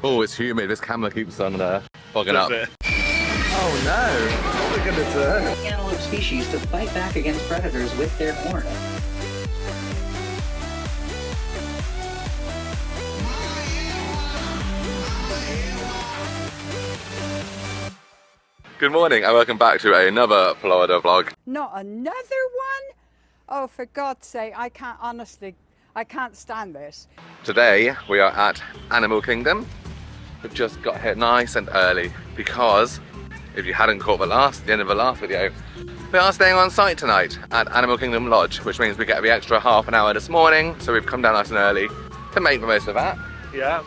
Oh, it's humid. This camera keeps on fogging up. It? Oh no! What are we gonna do? Antelope species to fight back against predators with their horn. Good morning and welcome back to another Florida vlog. Not another one? Oh, for God's sake, I can't stand this. Today we are at Animal Kingdom. We've just got here nice and early because if you hadn't caught the end of the last video, we are staying on site tonight at Animal Kingdom Lodge, which means we get the extra half an hour this morning. So we've come down nice and early to make the most of that. Yeah.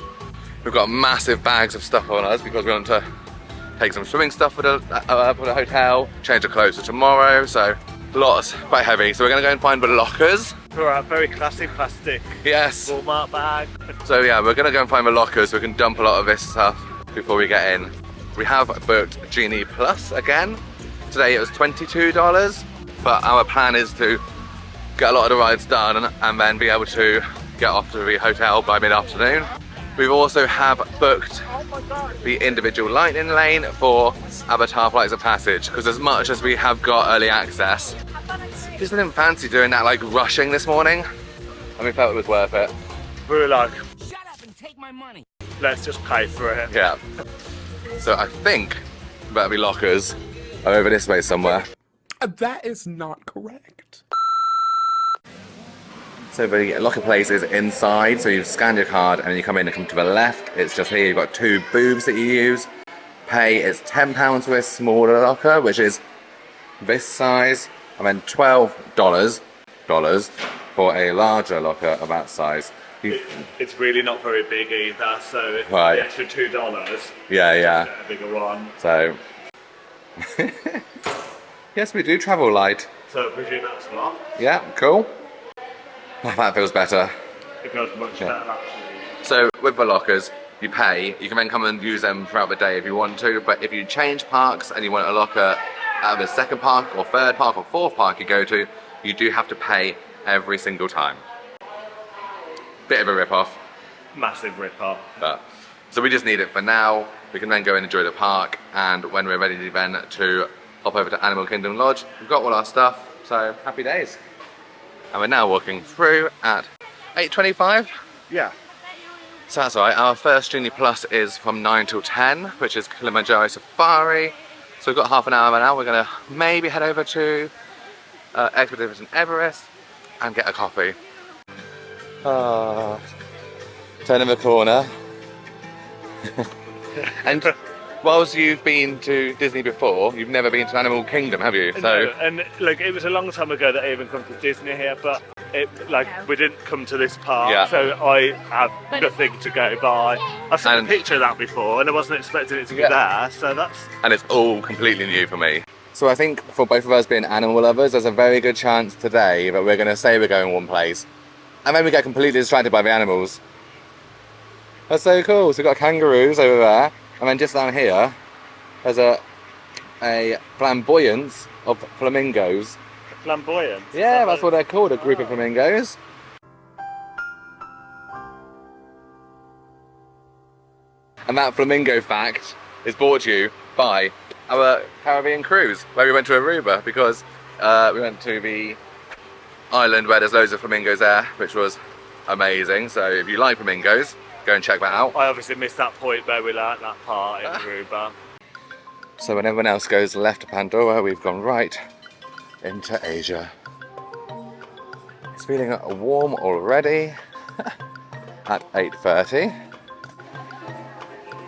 We've got massive bags of stuff on us because we want to take some swimming stuff for the hotel, change our clothes for tomorrow, so lots, quite heavy. So we're going to go and find the lockers. For our very classic plastic Yes. Walmart bag. So yeah, we're going to go and find the lockers so we can dump a lot of this stuff before we get in. We have booked Genie Plus again. Today it was $22, but our plan is to get a lot of the rides done and then be able to get off to the hotel by mid-afternoon. We also have booked the individual lightning lane for Avatar Flights of Passage because as much as we have got early access, just didn't fancy doing that like rushing this morning, and we felt it was worth it. We were like, shut up and take my money. let's just pay for it. Yeah. So I think that'll be lockers are over this way somewhere. That is not correct. So the locker place is inside, so you scan your card and you come in and come to the left. It's just here, you've got two booths that you use. Pay is £10 for a smaller locker, which is this size, and then $12 for a larger locker of that size. It's really not very big either, so Right. the extra $2. Yeah. Get a bigger one. So, yes, we do travel light. So I presume that's a lot. Yeah, cool. Oh, that feels better. It feels much better actually. So with the lockers, you pay. You can then come and use them throughout the day if you want to. But if you change parks and you want a locker at the second park or third park or fourth park you go to, you do have to pay every single time. Bit of a rip-off. Massive rip-off. But so we just need it for now. We can then go and enjoy the park, and when we're ready then to hop over to Animal Kingdom Lodge, we've got all our stuff. So happy days. And we're now walking through at 8:25. Yeah. So that's all right. Our first Genie Plus is from 9 till 10, which is Kilimanjaro Safari. So we've got half an hour now. We're gonna maybe head over to Expedition Everest and get a coffee. Turning the corner. And whilst you've been to Disney before, you've never been to Animal Kingdom, have you? So No, and like it was a long time ago that I even come to Disney here, but we didn't come to this park, Yeah. so I have nothing to go by. I've seen And- a picture of that before, and I wasn't expecting it to be Yeah. there, so that's. and it's all completely new for me. So I think for both of us being animal lovers, there's a very good chance today that we're going to say we're going one place, and then we get completely distracted by the animals. That's so cool. So we've got kangaroos over there, and then just down here, there's a flamboyance of flamingos. Flamboyant. Yeah, that's what they're called, a group of flamingos. And that flamingo fact is brought to you by our Caribbean cruise, where we went to Aruba because we went to the island where there's loads of flamingos there, which was amazing. So if you like flamingos, go and check that out. I obviously missed that point where we learnt that part in Aruba. So when everyone else goes left to Pandora, we've gone right into Asia. It's feeling warm already at 8:30.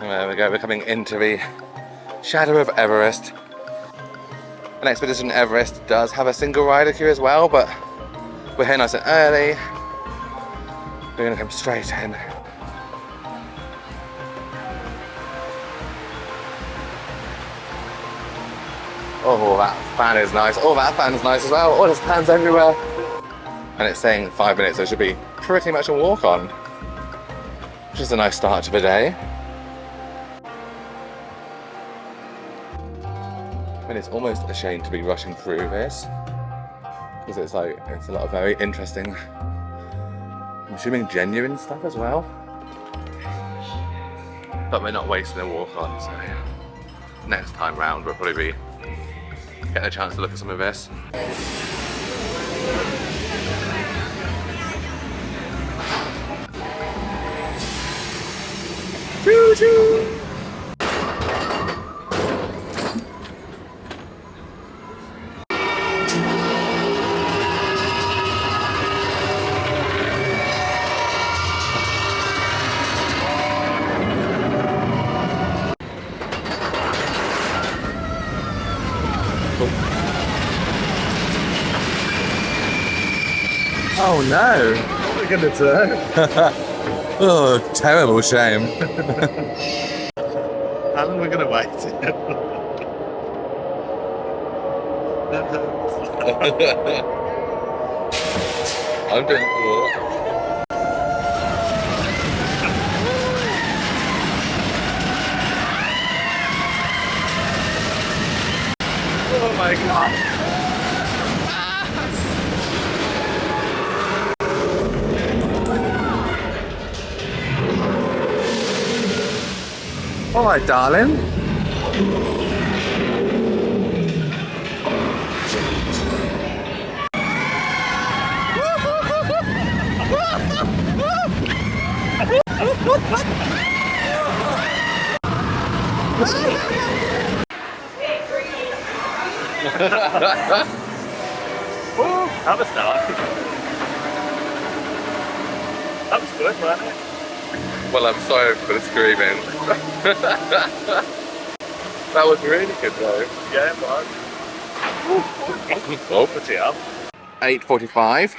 There we go, we're coming into the shadow of Everest. And Expedition Everest does have a single rider queue as well, but we're here nice and early. We're gonna come straight in. Oh, that fan is nice. Oh, that fan's nice as well. Oh, there's fans everywhere. And it's saying 5 minutes, so it should be pretty much a walk on. Which is a nice start to the day. And it's almost a shame to be rushing through this. Because it's a lot of very interesting, I'm assuming genuine stuff as well. but we're not wasting a walk on, so next time round we'll probably be getting a chance to look at some of this. Choo choo! Oh no! We're gonna turn. Oh, terrible shame. How long are we gonna wait? I'm doing cool. Oh my god! All right, darling. That was nice. That was good, wasn't it? Well, I'm sorry for the screaming. That was really good though. Yeah, it was. Oh, Put it up. 8:45.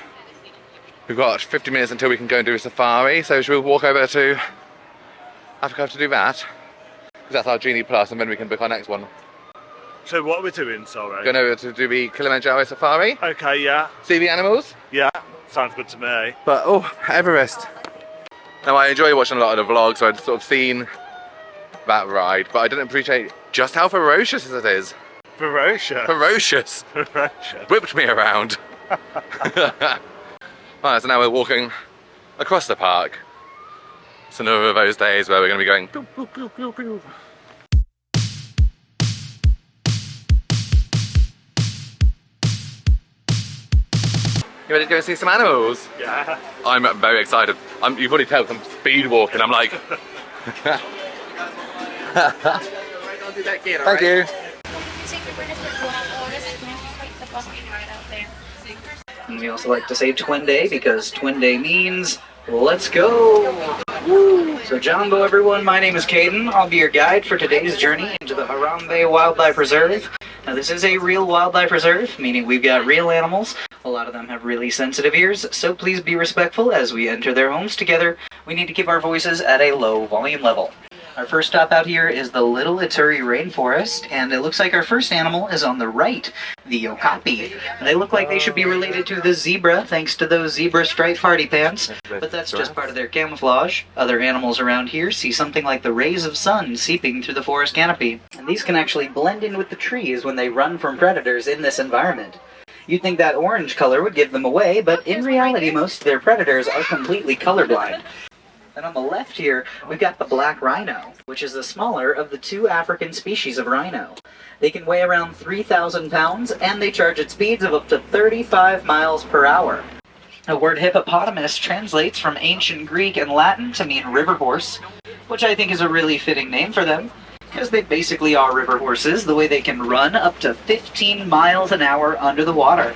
We've got 50 minutes until we can go and do a safari, so should we walk over to Africa to do that? Because that's our Genie Plus, and then we can book our next one. So what are we doing, sorry? Going over to do the Kilimanjaro Safari, Okay, yeah. see the animals. Yeah, sounds good to me. But oh, Everest. Now I enjoy watching a lot of the vlogs, so I'd sort of seen that ride, but I didn't appreciate just how ferocious it is. Ferocious. Ferocious. Ferocious. Whipped me around. Right, so now we're walking across the park. It's another of those days where we're going to be going pew, pew, pew, pew, pew. You ready to go and see some animals? Yeah. I'm very excited. You can probably tell I'm speed walking. I'm like... Thank you. And we also like to say Twin Day because Twin Day means let's go! Woo. So Jumbo everyone, my name is Caden. I'll be your guide for today's journey into the Harambe Wildlife Reserve. Now this is a real wildlife reserve, meaning we've got real animals. A lot of them have really sensitive ears, so please be respectful as we enter their homes together. We need to keep our voices at a low volume level. Our first stop out here is the Little Ituri Rainforest, and it looks like our first animal is on the right, the okapi. They look like they should be related to the zebra, thanks to those zebra striped party pants, but that's just part of their camouflage. Other animals around here see something like the rays of sun seeping through the forest canopy, and these can actually blend in with the trees when they run from predators in this environment. You'd think that orange color would give them away, but in reality most of their predators are completely colorblind. And on the left here, we've got the black rhino, which is the smaller of the two African species of rhino. They can weigh around 3,000 pounds, and they charge at speeds of up to 35 miles per hour. The word hippopotamus translates from ancient Greek and Latin to mean river horse, which I think is a really fitting name for them, because they basically are river horses, the way they can run up to 15 miles an hour under the water.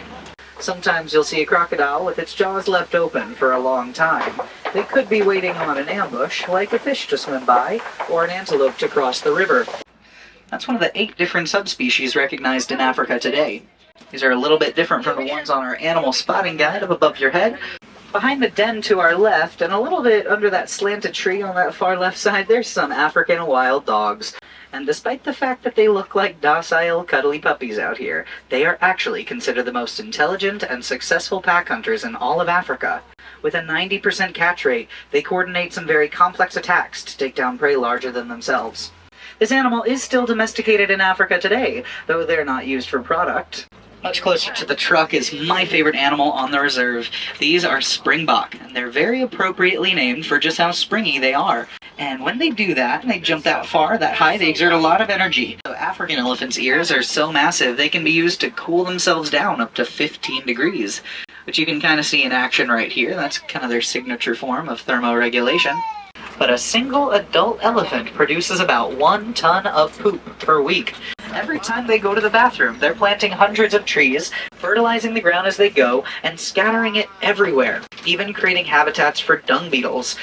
Sometimes you'll see a crocodile with its jaws left open for a long time. They could be waiting on an ambush, like a fish to swim by, or an antelope to cross the river. That's one of the 8 different subspecies recognized in Africa today. These are a little bit different from the ones on our animal spotting guide up above your head. Behind the den to our left, and a little bit under that slanted tree on that far left side, there's some African wild dogs. And despite the fact that they look like docile, cuddly puppies out here, they are actually considered the most intelligent and successful pack hunters in all of Africa. With a 90% catch rate, they coordinate some very complex attacks to take down prey larger than themselves. This animal is still domesticated in Africa today, though they're not used for product. Much closer to the truck is my favorite animal on the reserve. These are springbok, and they're very appropriately named for just how springy they are. And when they do that, and they jump that far, that high, they exert a lot of energy. So African elephants' ears are so massive, they can be used to cool themselves down up to 15 degrees. Which you can kind of see in action right here. That's kind of their signature form of thermoregulation. But a single adult elephant produces about 1 ton of poop per week. Every time they go to the bathroom, they're planting hundreds of trees, fertilizing the ground as they go, and scattering it everywhere, even creating habitats for dung beetles.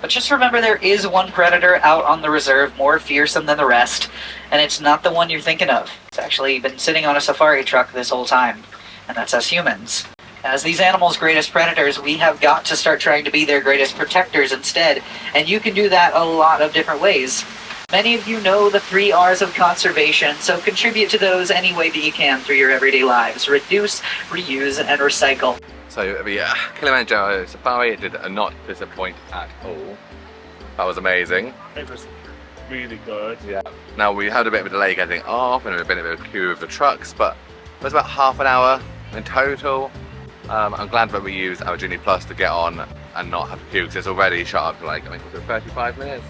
But just remember, there is one predator out on the reserve more fearsome than the rest, and it's not the one you're thinking of. It's actually been sitting on a safari truck this whole time, and that's us humans. As these animals' greatest predators, we have got to start trying to be their greatest protectors instead, and you can do that a lot of different ways. Many of you know the 3 R's of conservation, so contribute to those any way that you can through your everyday lives. Reduce, reuse, and recycle. So the Kilimanjaro Safari did not disappoint at all. That was amazing. It was really good. Yeah. Now we had a bit of a delay getting off and a bit of a queue of the trucks, but it was about half an hour in total. I'm glad that we used our Genie Plus to get on and not have a queue because it's already shot up to like, I think, was it 35 minutes?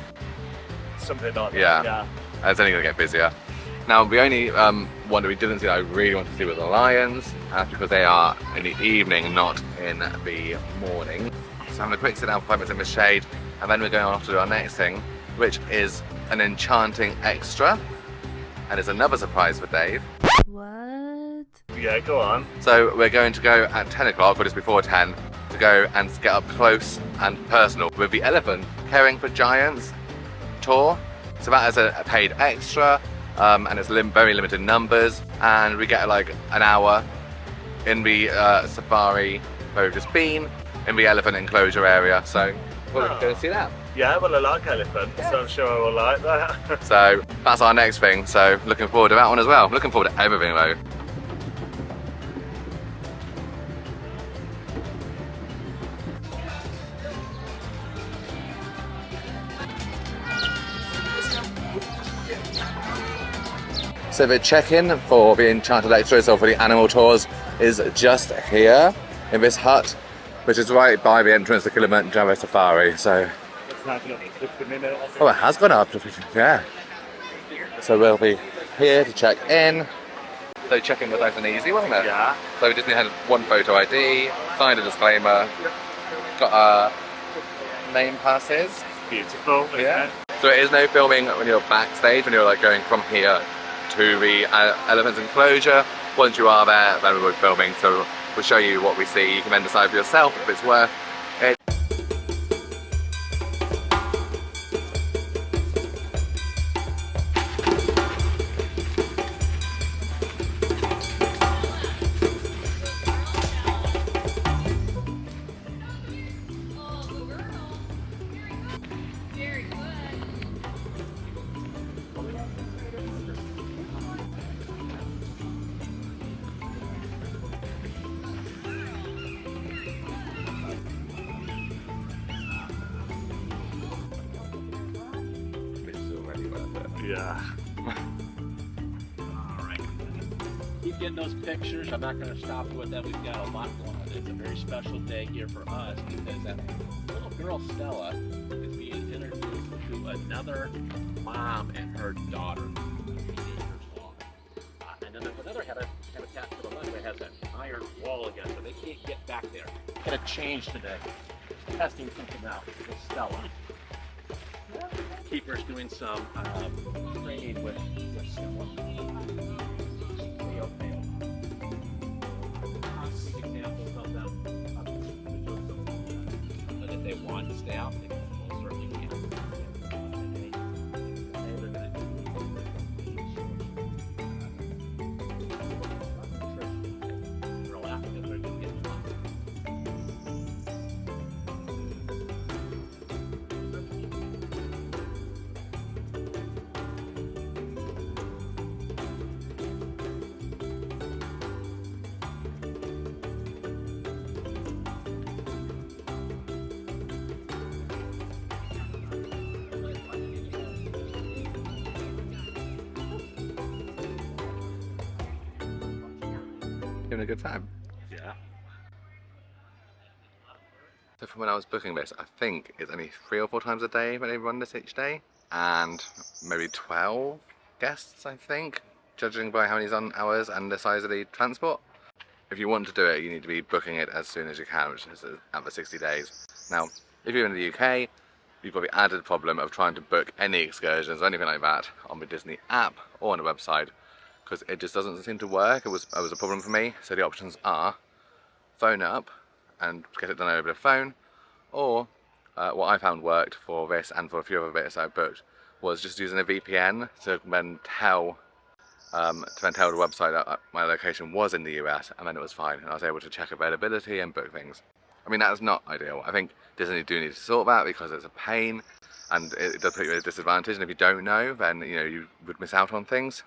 Something like that. Yeah. It's only going to get busier. Now, the only one that we didn't see that I really wanted to see was the lions. That's because they are in the evening, not in the morning. So I'm having a quick sit down for 5 minutes in the shade, and then we're going on to do our next thing, which is an enchanting extra. And it's another surprise for Dave. What? Yeah, go on. So we're going to go at 10 o'clock, or just before 10, to go and get up close and personal with the elephant caring for giants tour. So that is a paid extra, and it's very limited numbers, and we get like an hour in the safari where we've just been, in the elephant enclosure area. So we're going to see that. Yeah, well, I like elephants, so I'm sure I will like that. So that's our next thing, so looking forward to that one as well. Looking forward to everything though. So the check-in for the Enchanted Extras or for the animal tours is just here in this hut, which is right by the entrance to Kilimanjaro Safari. So, It's not going to be 50 minutes. oh, it has gone up to 50, yeah. So we'll be here to check in. So check-in was nice and easy, wasn't it? Yeah. So we just had one photo ID, signed a disclaimer, got our name passes. Beautiful, isn't Yeah. it? So it is no filming when you're backstage, when you're like going from here to the elephant's enclosure. Once you are there, then we'll be filming, so we'll show you what we see. You can then decide for yourself if it's worth it. Yeah. Alright. Keep getting those pictures. I'm not going to stop you with that. We've got a lot going on. It's a very special day here for us because that little girl Stella is being introduced to another mom and her daughter. 8 years long. And then there's another habitat to the left that has an iron wall again, so they can't get back there. Going to change today. Testing something out with Stella. Keeper's doing some training with someone. Concrete examples of them. But if they want to stay out, they most certainly can. They're laughing because they're going to get Having a good time. Yeah. So from when I was booking this, I think it's only 3 or 4 times a day when they run this each day, and maybe 12 guests, I think, judging by how many hours and the size of the transport. If you want to do it, you need to be booking it as soon as you can, which is at the 60 days. Now, if you're in the UK, you've got the added problem of trying to book any excursions or anything like that on the Disney app or on the website, because it just doesn't seem to work. It was a problem for me. So the options are phone up and get it done over the phone, or what I found worked for this and for a few other bits I booked was just using a VPN to then tell the website that my location was in the US, and then it was fine, and I was able to check availability and book things. I mean, that's not ideal. I think Disney do need to sort that because it's a pain and it does put you at a disadvantage, and if you don't know, then you would miss out on things.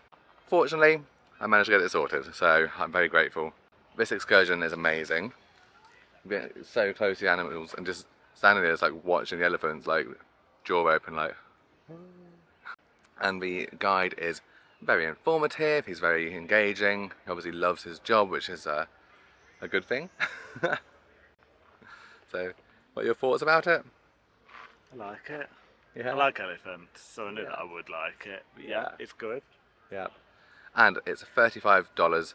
Fortunately, I managed to get it sorted, so I'm very grateful. This excursion is amazing. Being so close to the animals and just standing there just like watching the elephants, like jaw open, like. And the guide is very informative, he's very engaging, he obviously loves his job, which is a good thing. So, what are your thoughts about it? I like it. Yeah. I like elephants, so I knew that I would like it. But yeah, it's good. Yeah. And it's $35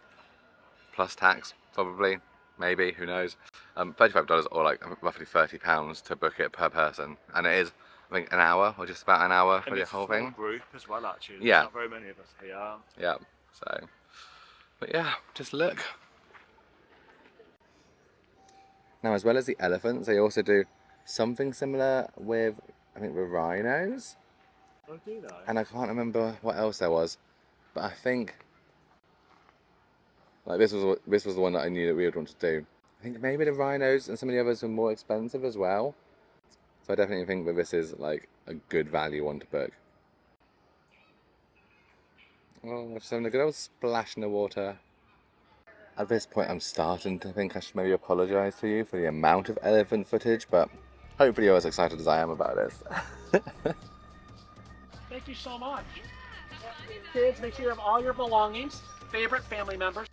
plus tax, probably, maybe, who knows. $35 or like roughly £30 to book it per person. And it is, I think, an hour or just about an hour for the whole thing. Group as well, actually. There's Yeah. not very many of us here. Yeah, so, but yeah, just look. Now, as well as the elephants, they also do something similar with, I think, the rhinos. Oh, do they? And I can't remember what else there was, but I think, like, this was the one that I knew that we would want to do. I think maybe the rhinos and some of the others were more expensive as well. So I definitely think that this is like a good value one to book. Oh, just having a good old splash in the water. At this point, I'm starting to think I should maybe apologise to you for the amount of elephant footage, but hopefully you're as excited as I am about this. Thank you so much. Kids, make sure you have all your belongings. Favorite family members.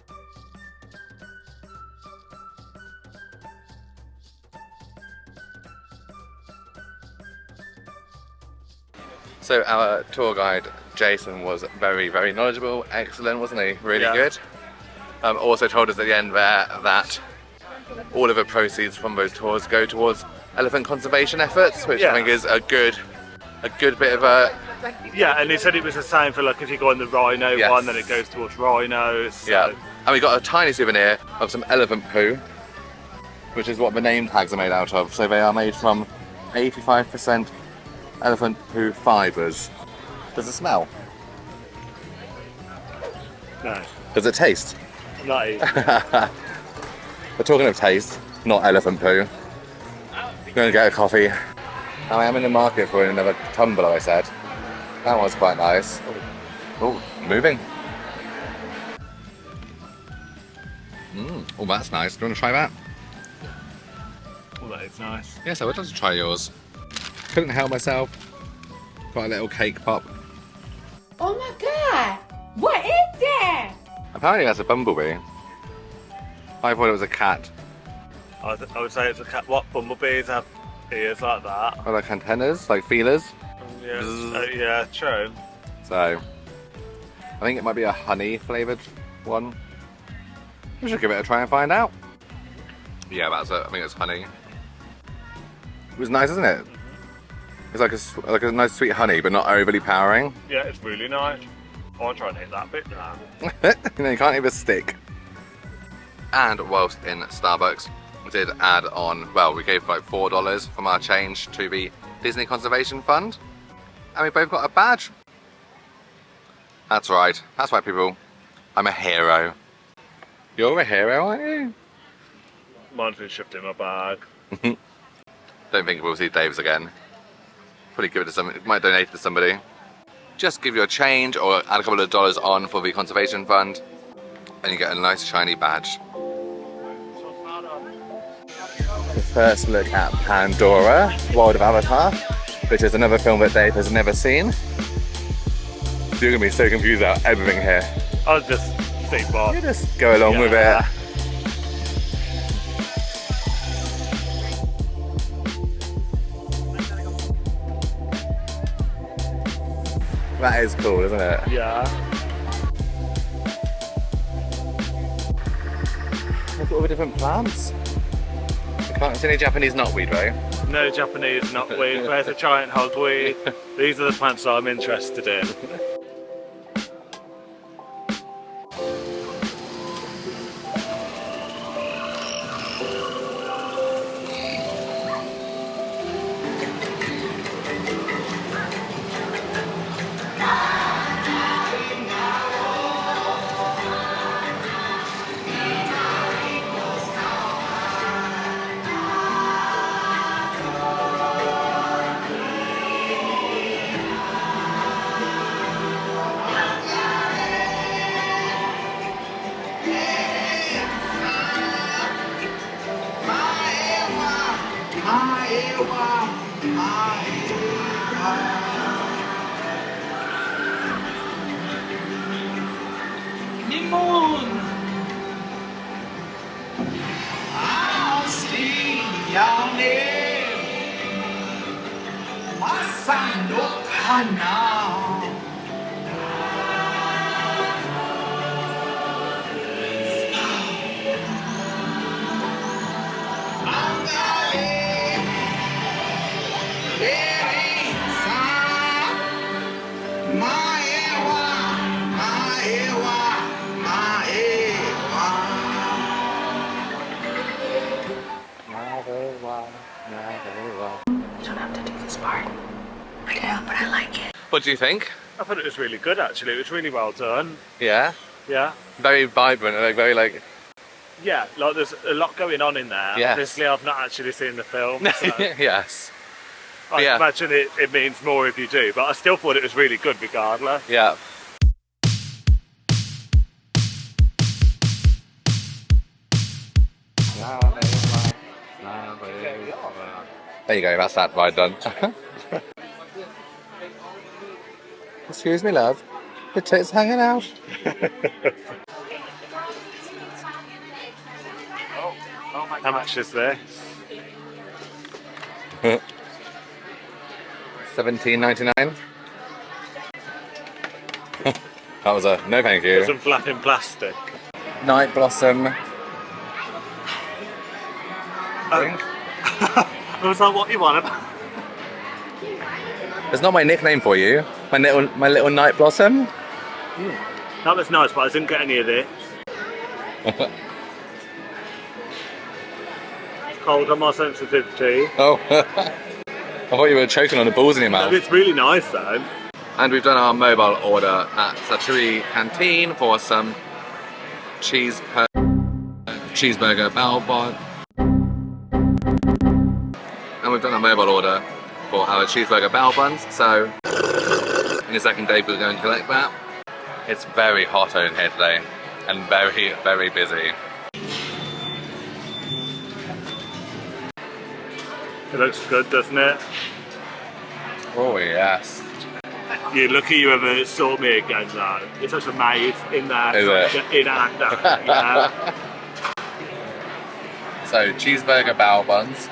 So our tour guide, Jason, was very, very knowledgeable, excellent, wasn't he? Really good. Also told us at the end there that all of the proceeds from those tours go towards elephant conservation efforts, which I think is a good bit of a... Yeah, and he said it was the same for like if you go on the rhino one, then it goes towards rhinos. So. Yeah, and we got a tiny souvenir of some elephant poo, which is what the name tags are made out of. So they are made from 85% elephant poo fibres. Does it smell? No. Does it taste? Not even. We're talking of taste, not elephant poo. I'm going to get a coffee. Now I am in the market for another tumbler, I said. That one's quite nice. Oh, moving. Oh, that's nice. Do you want to try that? Well, that is nice. Yes, I would love to try yours. Couldn't help myself. Got a little cake pop. Oh my god! What is that? Apparently that's a bumblebee. I thought it was a cat. I would say it's a cat. What, bumblebees have ears like that? Or like antennas, like feelers. Yeah, yeah, true. So, I think it might be a honey flavoured one. We should give it a try and find out. Yeah, that's it. I think it's honey. It was nice, isn't it? It's like a nice sweet honey, but not overly powering. Yeah, it's really nice. I want to try and eat that bit now. You can't eat a stick. And whilst in Starbucks, we did add on, well, we gave like $4 from our change to the Disney Conservation Fund. And we both got a badge. That's right, people. I'm a hero. You're a hero, aren't you? Mine's been shoved in my bag. Don't think we'll see Dave's again. Probably give it to somebody, might donate it to somebody. Just give your change or add a couple of dollars on for the conservation fund and you get a nice shiny badge. The first look at Pandora, World of Avatar, which is another film that Dave has never seen. You're going to be so confused about everything here. I'll just think, well, You just go along with it. That is cool, isn't it? Yeah. Look at all the different plants. I can't see any Japanese knotweed, right? No Japanese knotweed. Where's a giant hogweed? These are the plants that I'm interested in. What do you think? I thought it was really good actually. It was really well done. Yeah? Yeah. Very vibrant, like very like... Yeah, like there's a lot going on in there. Yes. Obviously I've not actually seen the film, so Yes. I Yeah. imagine it means more if you do, but I still thought it was really good regardless. Yeah. There you go, that's that ride done. Excuse me, love. Your tits hanging out. How much is this? $17.99. That was a no thank you. Some flapping plastic. Night Blossom. Was that what you want about? It's not my nickname for you. My little Night Blossom. That was nice, but I didn't get any of this. Cold on my sensitivity. Oh. I thought you were choking on the balls in your mouth. It's really nice though. And we've done our mobile order at Saturi Canteen for some cheeseburger balbon. And we've done a mobile order for our cheeseburger bao buns, so in a second day we'll go and collect that. It's very hot in here today and very, very busy. It looks good, doesn't it? Oh yes. You're lucky you ever saw me again though. It's such a maze in there. Is it? In and out. Yeah. So cheeseburger bao buns,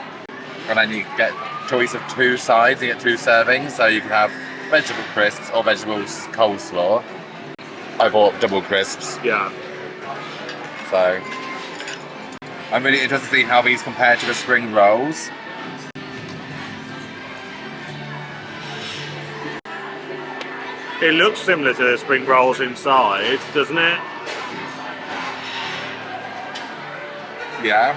and then you get choice of 2 sides, you get 2 servings, so you can have vegetable crisps or vegetables coleslaw. I bought double crisps. Yeah. So I'm really interested to see how these compare to the spring rolls. It looks similar to the spring rolls inside, doesn't it? Yeah.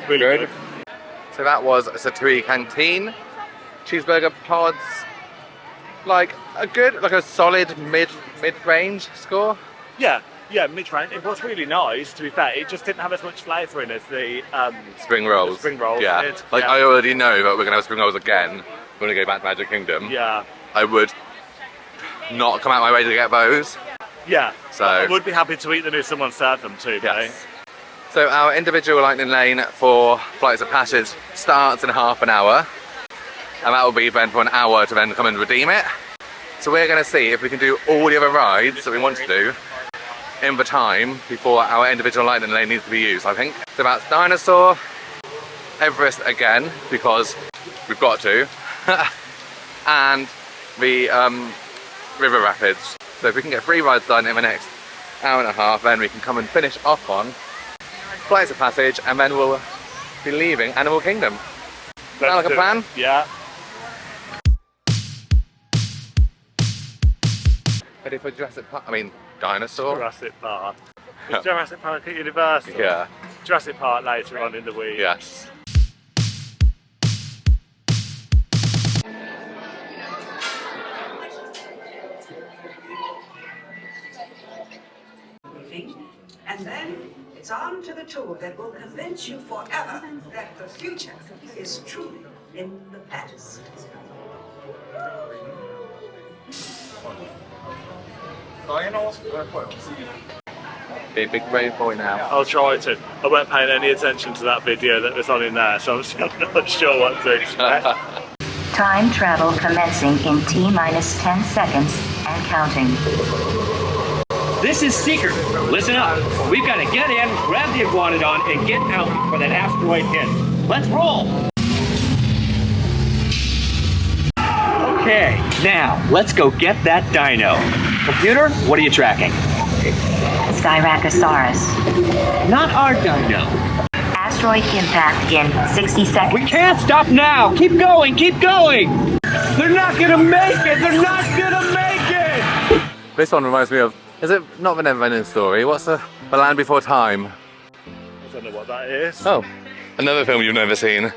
Really Good. So that was Saturi Canteen. Cheeseburger pods, like a solid mid-range score. Yeah, mid-range. It was really nice, to be fair. It just didn't have as much flavour in as the Spring rolls. The spring rolls Yeah. did. Like Yeah. I already know that we're gonna have spring rolls again when we go back to Magic Kingdom. Yeah. I would not come out my way to get those. Yeah. So I would be happy to eat them if someone served them to me. yes. So our individual lightning lane for flights of passage starts in half an hour, and that will be then for an hour to then come and redeem it. So we're going to see if we can do all the other rides that we want to do in the time before our individual lightning lane needs to be used, I think. So that's Dinosaur, Everest again, because we've got to. and the river rapids. So if we can get 3 rides done in the next hour and a half, then we can come and finish off on Flights of Passage, and then we'll be leaving Animal Kingdom. Sound like a plan? Yeah. Ready for Jurassic Park? I mean, Dinosaur? Jurassic Park. Is Jurassic Park at Universal? Yeah. Jurassic Park later on in the week. Yes. And then it's on to the tour that will convince you forever that the future is truly in the past. Be a big brave boy now. I'll try to. I weren't paying any attention to that video that was on in there, so I'm still not sure what to expect. Time travel commencing in T-minus 10 seconds and counting. This is Seeker. Listen up. We've got to get in, grab the iguanodon, and get out before that asteroid hits. Let's roll! Okay, now let's go get that dino. Computer, what are you tracking? Skyracosaurus. Not our dino. Asteroid impact in 60 seconds. We can't stop now! Keep going, keep going! They're not gonna make it! They're not gonna make it! This one reminds me of, is it not the Neverending Story? What's the Land Before Time? I don't know what that is. Oh, another film you've never seen.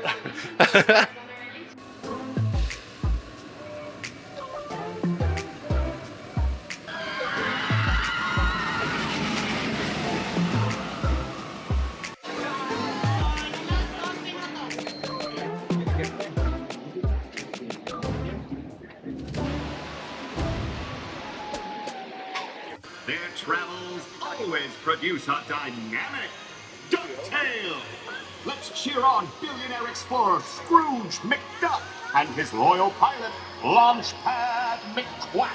Their travels always produce a dynamic ducktail. Let's cheer on billionaire explorer Scrooge McDuck and his loyal pilot, Launchpad McQuack.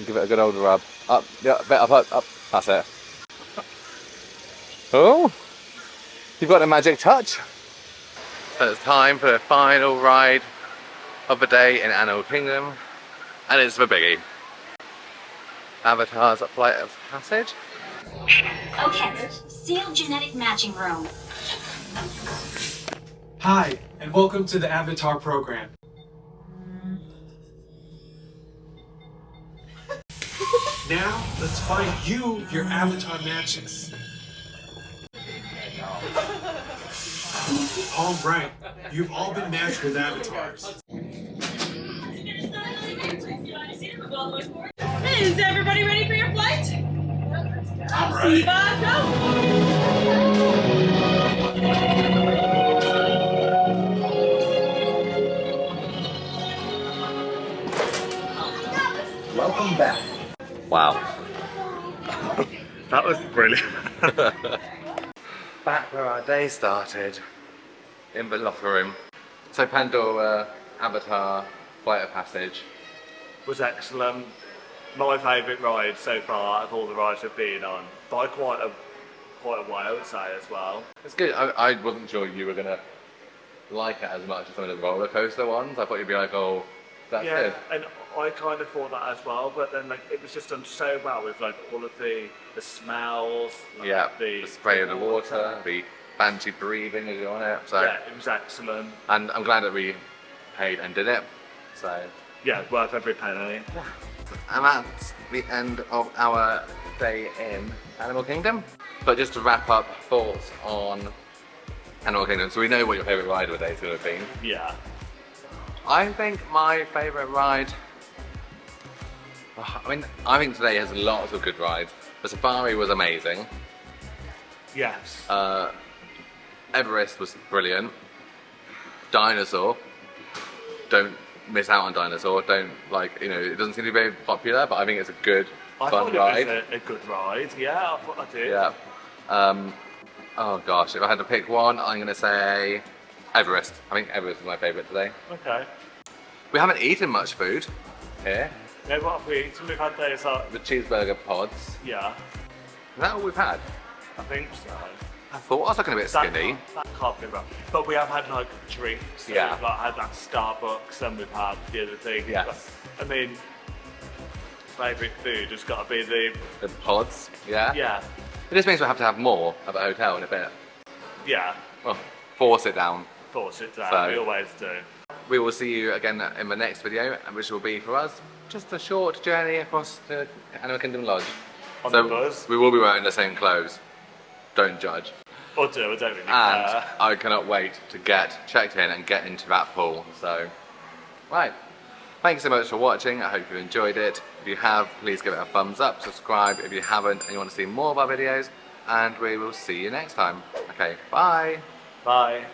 Give it a good old rub. Up, yeah, bit up, up, up. That's it. Oh, you've got a magic touch. So it's time for the final ride of the day in Animal Kingdom. And it's the biggie. Avatar's Flight of Passage. Okay, sealed genetic matching room. Hi, and welcome to the Avatar program. Now, let's find you your avatar matches. All right, you've all been matched with avatars. Hey, is everybody ready for your flight? All right. Welcome back. Wow. That was brilliant. Back where our day started, in the locker room. So Pandora, Avatar, Flight of Passage. Was excellent. My favourite ride so far of all the rides I've been on, by quite a way I would say as well. It's good. I wasn't sure you were gonna like it as much as some of the roller coaster ones. I thought you'd be like, oh, that's yeah, good. and I kind of thought that as well, but then like it was just done so well with like all of the smells, like, Yeah, the spray of the water, the banshee breathing as you're on it. So yeah, it was excellent. And I'm glad that we paid and did it. So yeah, worth every penny. And that's the end of our day in Animal Kingdom. But just to wrap up, thoughts on Animal Kingdom. So we know what your favourite ride of the day is going to be. Yeah. I think my favourite ride, I think today has lots of good rides. The Safari was amazing. Yes. Everest was brilliant. Dinosaur, don't miss out on Dinosaur. Don't it doesn't seem to be very popular, but I think it's a good, fun ride. It was a good ride. Yeah, I thought I did. Yeah. Oh gosh, if I had to pick one, I'm going to say Everest. I think Everest is my favourite today. Okay. We haven't eaten much food here. Yeah, what have we eaten? We've had those The cheeseburger pods. yeah, Is that all we've had? I think so. I thought I was looking a bit skinny. That can't be right. But we have had like drinks. So Yeah. We've like, had that Starbucks and we've had the other thing. Yes. But, I mean, favourite food has got to be the pods. Yeah. Yeah. It just means we'll have to have more at the hotel in a bit. Yeah. Well, force it down. Force it down. So- We always do. We will see you again in the next video, which will be for us just a short journey across the Animal Kingdom Lodge. On the bus. We will be wearing the same clothes. Don't judge. Or do, I don't really And care. I cannot wait to get checked in and get into that pool. So, right. Thanks so much for watching. I hope you enjoyed it. If you have, please give it a thumbs up, subscribe if you haven't and you want to see more of our videos, and we will see you next time. Okay, bye. Bye.